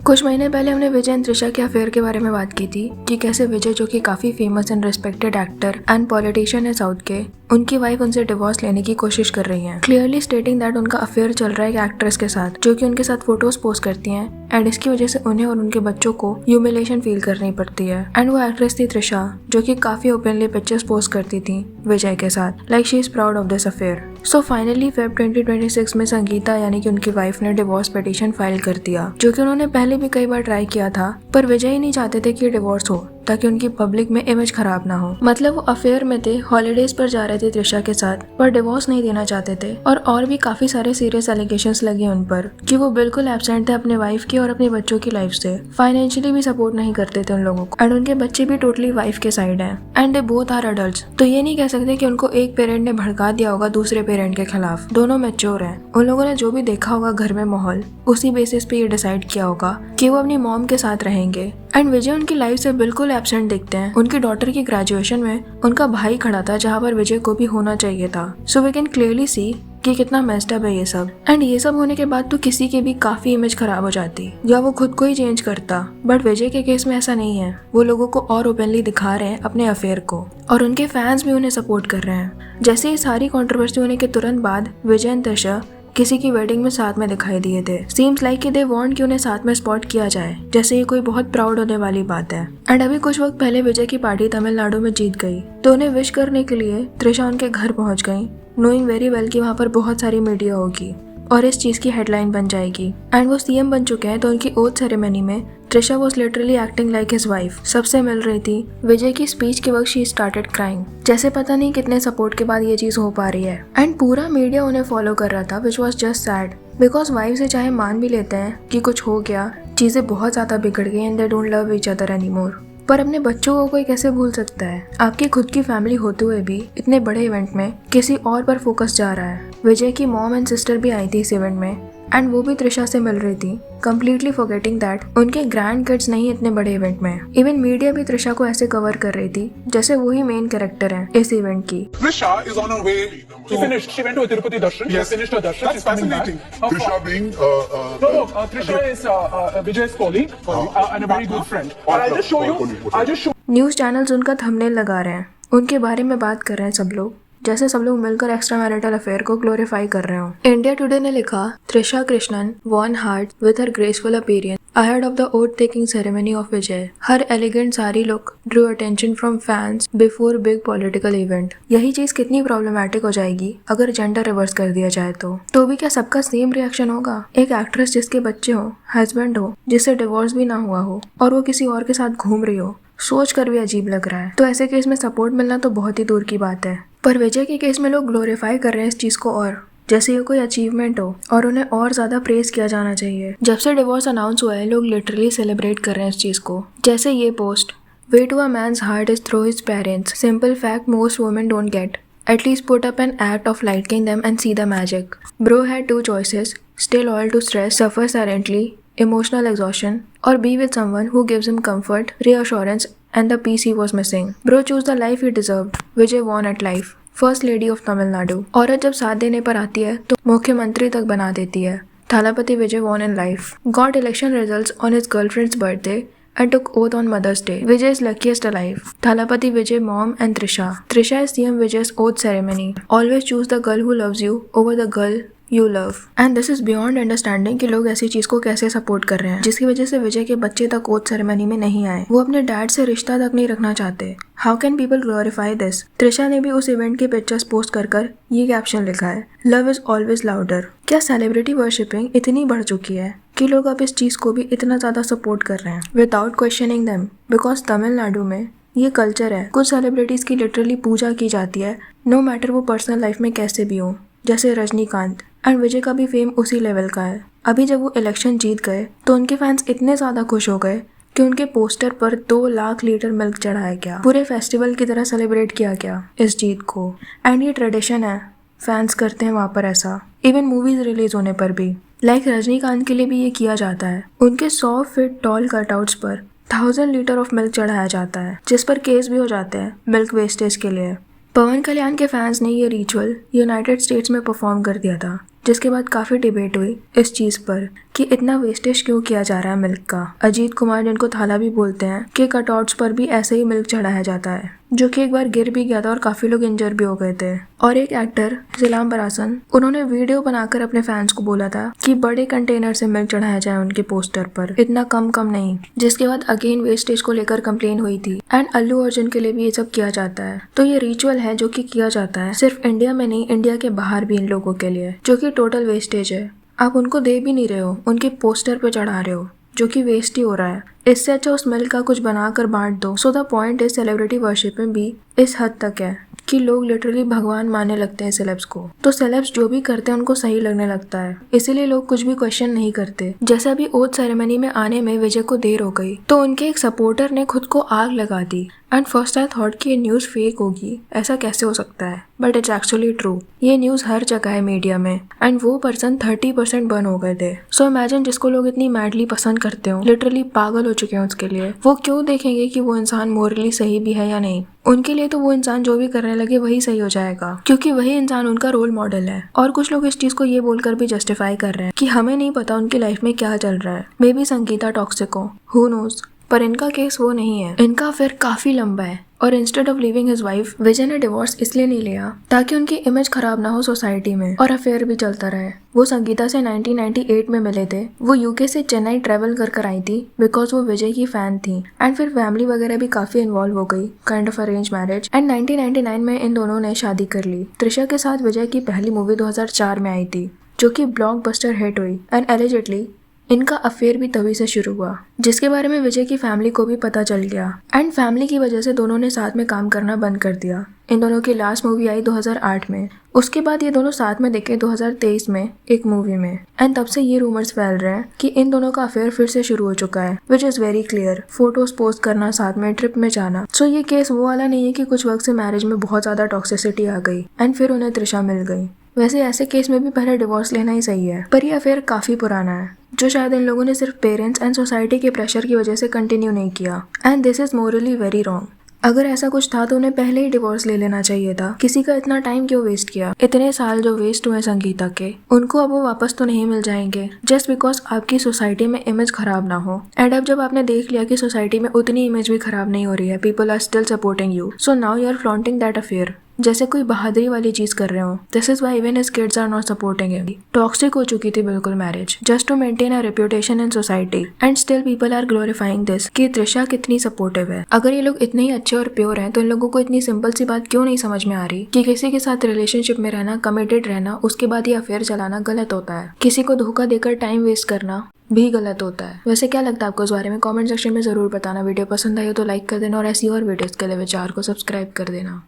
कुछ महीने पहले हमने विजय एंड त्रिशा के अफेयर के बारे में बात की थी कि कैसे विजय, जो कि काफी famous and respected actor and politician है साउथ के, उनकी वाइफ उनसे डिवोर्स लेने की कोशिश कर रही हैं, क्लियरली स्टेटिंग दैट उनका अफेयर चल रहा है एक एक्ट्रेस के साथ जो कि उनके साथ फोटोज पोस्ट करती हैं एंड इसकी वजह से उन्हें और उनके बच्चों को ह्यूमिलेशन फील करनी पड़ती है। एंड वो एक्ट्रेस थी त्रिशा, जो कि काफी ओपनली पिक्चर्स पोस्ट करती थी विजय के साथ, like she is proud of this affair. So finally Feb 2026 में संगीता यानी कि उनकी वाइफ ने डिवोर्स पिटीशन फाइल कर दिया, जो कि उन्होंने पहले भी कई बार ट्राई किया था, पर विजय ही नहीं चाहते थे कि डिवोर्स हो ताकि उनकी पब्लिक में इमेज खराब ना हो। मतलब वो अफेयर में थे, हॉलीडेज पर जा रहे थे त्रिशा के साथ, पर डिवोर्स नहीं देना चाहते थे और भी काफी सारे सीरियस एलिगेशंस लगे उन पर कि वो बिल्कुल एब्सेंट थे अपने वाइफ की और अपने बच्चों की लाइफ से, फाइनेंशियली भी सपोर्ट नहीं करते थे उन लोगों को एंड उनके बच्चे भी टोटली वाइफ के साइड हैं and they both are adults. तो ये नहीं कह सकते कि उनको एक पेरेंट ने भड़का दिया होगा दूसरे पेरेंट के खिलाफ, दोनों मैच्योर हैं। उन लोगों ने जो भी देखा होगा घर में माहौल, उसी बेसिस पे ये डिसाइड किया होगा कि वो अपनी मॉम के साथ रहेंगे। एंड विजय उनकी लाइफ से बिल्कुल एब्सेंट दिखते हैं। उनकी डॉटर की ग्रेजुएशन में उनका भाई खड़ा था जहाँ पर विजय को भी होना चाहिए था। So we can clearly see कि कितना मेस्ड अप है ये सब। एंड ये सब होने के बाद तो किसी की भी काफी इमेज खराब हो जाती या वो खुद को ही चेंज करता, बट विजय के केस में ऐसा नहीं है। वो लोगों को और ओपनली दिखा रहे हैं अपने अफेयर को और उनके फैंस भी उन्हें सपोर्ट कर रहे हैं। जैसे ये सारी कंट्रोवर्सी होने के तुरंत बाद विजय एंड त्रिशा किसी की वेडिंग में साथ में दिखाई दिए थे। सीम्स लाइक कि दे वांट कि उन्हें साथ में स्पॉट किया जाए, जैसे ये कोई बहुत प्राउड होने वाली बात है। एंड अभी कुछ वक्त पहले विजय की पार्टी तमिलनाडु में जीत गई, तो उन्हें विश करने के लिए त्रिशा उनके घर पहुंच गई, नोइंग वेरी वेल कि वहाँ पर बहुत सारी मीडिया होगी और इस चीज की हेडलाइन बन जाएगी। एंड वो सीएम बन चुके हैं, तो उनकी ओथ सेरेमनी में Trisha was literally acting like his wife, सबसे मिल रही थी। विजय की स्पीच के वक्त शी स्टार्टेड क्राइंग, जैसे पता नहीं कितने सपोर्ट के बाद ये चीज हो पा रही है। एंड पूरा मीडिया उन्हें फॉलो कर रहा था, which was just sad because wife से चाहे मान भी लेते हैं कि कुछ हो गया, चीजें बहुत ज्यादा बिगड़ गई and they don't love each other anymore, पर अपने बच्चों को कोई कैसे भूल सकता है। आपकी खुद की फैमिली होते हुए भी इतने बड़े इवेंट में किसी और पर फोकस जा रहा है। विजय की मॉम एंड सिस्टर भी आई थी इस इवेंट में एंड वो भी त्रिशा से मिल रही थी, कंप्लीटली फॉरगेटिंग दैट उनके ग्रैंड किड्स नहीं इतने बड़े इवेंट में। इवन मीडिया भी त्रिशा को ऐसे कवर कर रही थी जैसे वो ही मेन कैरेक्टर है इस इवेंट की। Trisha is on her way. She finished. She went to a Tirupati darshan. Yes. She finished her darshan. That's She's coming back. fascinating. Trisha being No. Trisha is Vijay's colleague and a very good friend. And I'll just show you. News channels उनका thumbnail लगा रहे हैं, उनके बारे में बात कर रहे हैं सब लोग, जैसे सब लोग मिलकर एक्स्ट्रा मैरिटल अफेयर को ग्लोरीफाई कर रहे हो। इंडिया टुडे ने लिखा, Trisha Krishnan won hearts with her graceful appearance ahead of the oath-taking ceremony of Vijay. Her elegant sari look drew attention from fans before big political event. यही चीज कितनी problematic हो जाएगी अगर जेंडर रिवर्स कर दिया जाए तो भी क्या सबका सेम रिएक्शन होगा? एक एक्ट्रेस जिसके बच्चे हो, हस्बैंड हो, जिससे डिवोर्स भी ना हुआ हो और वो किसी और के साथ घूम रही हो, सोच कर भी अजीब लग रहा है। तो ऐसे केस में सपोर्ट मिलना तो बहुत ही दूर की बात है, पर विजय के केस में लोग ग्लोरीफाई कर रहे हैं इस चीज को और जैसे ये कोई अचीवमेंट हो और उन्हें और ज्यादा प्रेज किया जाना चाहिए। जब से डिवोर्स अनाउंस हुआ है, लोग लिटरली सेलिब्रेट कर रहे हैं इस चीज को। जैसे ये post, way to a man's heart is through his parents, simple fact most women don't get, at least put up an act of liking them and see the magic. Bro had two choices, stay loyal to stress, suffer silently, emotional exhaustion, or be with someone who gives him comfort, reassurance, and the peace he was missing. Bro chose the life he deserved. Vijay won at life. First lady of Tamil Nadu. औरत जब साथ देने पर आती है तो मुख्यमंत्री तक बना देती है। थालापति विजय won in life. Got election results on his girlfriend's birthday and took oath on Mother's Day. Vijay is luckiest alive. Thalapati Vijay mom and Trisha. Trisha is CM Vijay's oath ceremony. Always choose the girl who loves you over the girl you love. And this is beyond understanding कि लोग ऐसी चीज को कैसे support कर रहे हैं, जिसकी वजह से विजय के बच्चे तक ओथ सेरेमनी में नहीं आए। वो अपने डैड से रिश्ता तक नहीं रखना चाहते। How can people glorify this? Trisha ने भी उस इवेंट के पिक्चर्स पोस्ट कर ये कैप्शन लिखा है, लव इज ऑलवेज लाउडर। क्या सेलिब्रिटी वर्शिपिंग इतनी बढ़ चुकी है कि लोग अब इस चीज को भी इतना ज्यादा सपोर्ट कर रहे हैं without questioning them? Because Tamil Nadu में ये कल्चर है, कुछ सेलिब्रिटीज की लिटरली पूजा की जाती है, नो मैटर वो पर्सनल लाइफ में कैसे भी हो, जैसे रजनीकांत। एंड विजय का भी फेम उसी लेवल का है। अभी जब वो इलेक्शन जीत गए तो उनके फैंस इतने ज्यादा खुश हो गए कि उनके पोस्टर पर 2 लाख लीटर मिल्क चढ़ाया गया, पूरे फेस्टिवल की तरह सेलिब्रेट किया गया इस जीत को। एंड ये ट्रेडिशन है, फैंस करते हैं वहाँ पर ऐसा, इवन मूवीज रिलीज होने पर भी। लाइक रजनीकांत के लिए भी ये किया जाता है, उनके 100 फीट टॉल कटआउट्स पर 1000 लीटर ऑफ मिल्क चढ़ाया जाता है, जिस पर केस भी हो जाते हैं मिल्क वेस्टेज के लिए। पवन कल्याण के फैंस ने ये रिचुअल यूनाइटेड स्टेट्स में परफॉर्म कर दिया था, जिसके बाद काफी डिबेट हुई इस चीज पर कि इतना वेस्टेज क्यों किया जा रहा है मिल्क का। अजीत कुमार, जिनको थाला भी बोलते हैं, के कटआउट्स पर भी ऐसे ही मिल्क चढ़ाया जाता है, जो कि एक बार गिर भी गया था और काफी लोग इंजर भी हो गए थे। और एक एक्टर जिलाम बरासन, उन्होंने वीडियो बनाकर अपने फैंस को बोला था कि बड़े कंटेनर से मिल्क चढ़ाया जाए उनके पोस्टर पर, इतना कम नहीं। जिसके बाद अगेन वेस्टेज को लेकर कंप्लेन हुई थी। एंड अल्लू अर्जुन के लिए भी ये सब किया जाता है। तो ये रिचुअल है जो कि किया जाता है सिर्फ इंडिया में नहीं, इंडिया के बाहर भी इन लोगों के लिए, जो कि टोटल वेस्टेज है। आप उनको दे भी नहीं रहे हो, उनके पोस्टर पे चढ़ा रहे हो, जो कि वेस्ट ही हो रहा है। इससे अच्छा उस मिल्क का कुछ बनाकर बांट दो। So the point is celebrity worship में भी इस हद तक है कि लोग लिटरली भगवान मानने लगते हैं सेलेब्स को। तो सेलेब्स जो भी करते हैं उनको सही लगने लगता है, इसीलिए लोग कुछ भी क्वेश्चन नहीं करते। जैसे अभी ओथ सेरेमनी में आने में विजय को देर हो गई तो उनके एक सपोर्टर ने खुद को आग लगा दी। एंड फर्स्ट आई थॉट कि ये न्यूज़ फेक होगी, ऐसा कैसे हो सकता है, बट इट्स एक्चुअली ट्रू। ये न्यूज़ हर जगह है मीडिया में। एंड वो पर्सन 30% बर्न हो गए थे। सो इमेजिन जिसको लोग इतनी मैडली पसंद करते हो, लिटरली पागल हो चुके हैं उसके लिए, वो क्यों देखेंगे कि वो इंसान मोरली सही भी है या नहीं। उनके लिए तो वो इंसान जो भी करने लगे वही सही हो जाएगा, क्योंकि वही इंसान उनका रोल मॉडल है। और कुछ लोग इस चीज को ये बोलकर भी जस्टिफाई कर रहे हैं कि हमें नहीं पता उनकी लाइफ में क्या चल रहा है, मे बी संगीता टॉक्सिक हो, हु नोज। पर इनका केस वो नहीं है। इनका अफेयर काफी लंबा है और instead of living his wife, Vijay ने डिवोर्स इसलिए नहीं लिया ताकि उनकी इमेज खराब ना हो सोसाइटी में, और अफेयर भी चलता रहे। वो संगीता से 1998 में मिले थे। वो यूके से चेन्नई ट्रेवल कर आई थी बिकॉज वो विजय की फैन थी। एंड फिर फैमिली वगैरह भी काफी इन्वॉल्व हो गई, kind of arrange marriage. And 1999 में इन दोनों ने शादी कर ली। त्रिशा के साथ विजय की पहली मूवी 2004 में आई थी, जो कि ब्लॉकबस्टर हिट हुई। एंड एलिजिटली इनका अफेयर भी तभी से शुरू हुआ, जिसके बारे में विजय की फैमिली को भी पता चल गया। एंड फैमिली की वजह से दोनों ने साथ में काम करना बंद कर दिया। इन दोनों की लास्ट मूवी आई 2008 में। उसके बाद ये दोनों साथ में दिखे 2023 में एक मूवी में। एंड तब से ये रूमर्स फैल रहे हैं कि इन दोनों का अफेयर फिर से शुरू हो चुका है, which is very clear. Photos post करना, साथ में ट्रिप में जाना। सो ये केस वो वाला नहीं है कि कुछ वक्त से मैरिज में बहुत ज्यादा टॉक्सिसिटी आ गई एंड फिर उन्हें त्रिशा मिल गई। वैसे ऐसे केस में भी पहले डिवोर्स लेना ही सही है, पर ये अफेयर काफी पुराना है, जो शायद इन लोगों ने सिर्फ पेरेंट्स एंड सोसाइटी के प्रेशर की वजह से कंटिन्यू नहीं किया। And this is morally very wrong. अगर ऐसा कुछ था तो उन्हें पहले ही डिवोर्स ले लेना चाहिए था। किसी का इतना टाइम क्यों वेस्ट किया? इतने साल जो वेस्ट हुए संगीता के, उनको अब वो वापस तो नहीं मिल जाएंगे जस्ट बिकॉज आपकी सोसाइटी में इमेज खराब ना हो। एंड अब जब आपने देख लिया कि सोसाइटी में उतनी इमेज भी खराब नहीं हो रही है, people are still supporting you, so now you are flaunting that affair, जैसे कोई बहादुरी वाली चीज कर रहे हो। This is why even his kids are not supporting him. Toxic हो चुकी थी बिल्कुल marriage, just to maintain a reputation in society. And still people are glorifying this कि त्रिशा कितनी सपोर्टिव है। अगर ये लोग इतने ही अच्छे और प्योर हैं तो इन लोगों को इतनी सिंपल सी बात क्यों नहीं समझ में आ रही कि किसी के साथ रिलेशनशिप में रहना, कमिटेड रहना, उसके बाद ये अफेयर चलाना गलत होता है। किसी को धोखा देकर टाइम वेस्ट करना भी गलत होता है। वैसे क्या लगता है आपको इस बारे में? कमेंट सेक्शन में जरूर बताना। वीडियो पसंद आई हो तो लाइक कर देना और ऐसी और वीडियोस के लिए विचार को सब्सक्राइब कर देना।